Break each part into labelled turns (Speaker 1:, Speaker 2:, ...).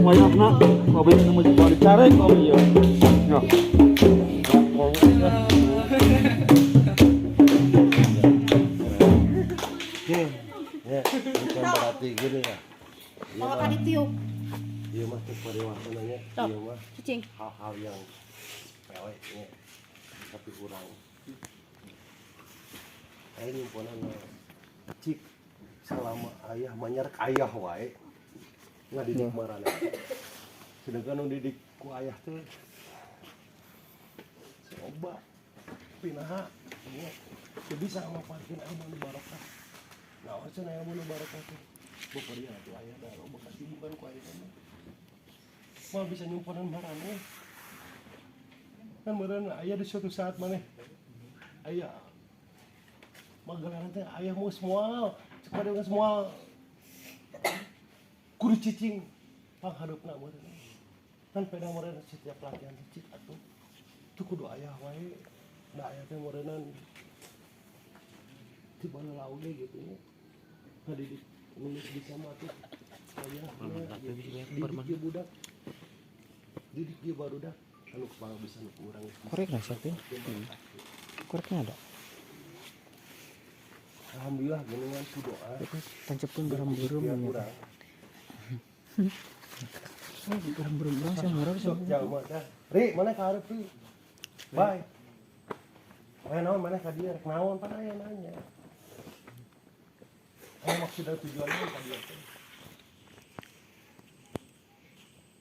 Speaker 1: banyakna kopi nu mau dicari kopi ya. Ya.
Speaker 2: Ya, bukan berarti gini ya.
Speaker 3: Bawa kan ditiup.
Speaker 2: Dia mah tuh periwasananya, dia mah
Speaker 3: Cicing.
Speaker 2: hal-hal yang sepele ya. Tapi kurang. Ayo nyimponan cik selama ayah manyar ayah wae ngadidik marana. Sedangkan nu didik ku ayah teh coba pinaha ya. Teu bisa ngamanfaatkeun ilmu nu barokah. Naon cenah ilmu nu barokah teh? Bukeureun atuh ayah da loba kasibukan ku ayah mah. Moal bisa nyimponan marana. Kan meureun aya di suatu saat maneh aya magalan teh aya mau semua cepat dengan semua kudu cicing panghadeupna meureun. Kan peda meureun setiap pelatihan cicing atuh tu kudu aya wae da aya teh meureunan ti balalau ge gitu nya. Ngadidik nulis bisa mah tuh aya didik dia budak. Didik dia barudak anu kepala bisa nu kurang.
Speaker 4: Korek lah siapa? Koreknya ada.
Speaker 2: Alhamdulillah geningan ku doa.
Speaker 4: Tancepkeun garam beureum nya. Garam beureum urang saya murah
Speaker 2: Sok jalma teh. Ri, mana ka hareup ri? Bye. Aya naon mana ka dieu rek naon pan aya nanya. Aya maksud dan tujuannya ka dieu teh.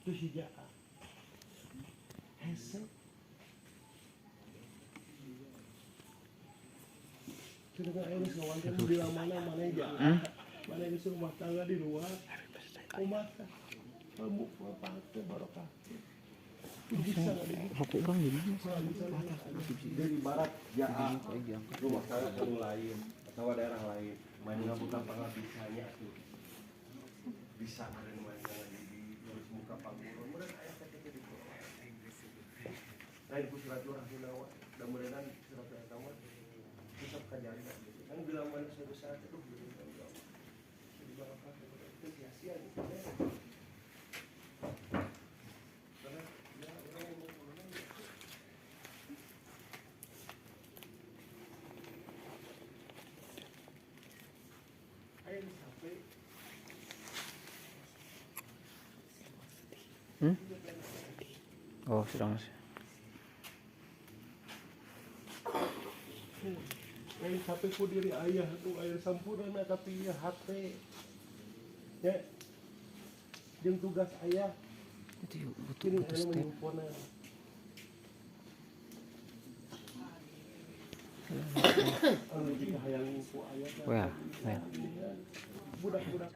Speaker 2: Tu hija. Hese. Kita aya geus ngawanten di mana ja. Mana geus rumah tangga di luar. Umat teh. Kamu pakai barokah. Bisa
Speaker 4: HP urang di mana?
Speaker 2: dari barat jaa rumah tangga ke lain atau daerah lain main buka pengabisanya tuh bisa main di terus muka panggung kemudian ayah ketika di lain ku silaturahmi nawa dan mudahan silaturahmi nawa bisa kejadian gitu kan bilang manusia besar itu jadi barokah itu sia-sia gitu ya.
Speaker 4: Oh, sedang Mas.
Speaker 2: Lain sampai ku diri ayah tuh air sampurna tapi ya hati ya jeung tugas ayah
Speaker 4: Itu butuh step.
Speaker 2: menyimponan jika hayang ku ayah
Speaker 4: Wah,
Speaker 2: budak-budak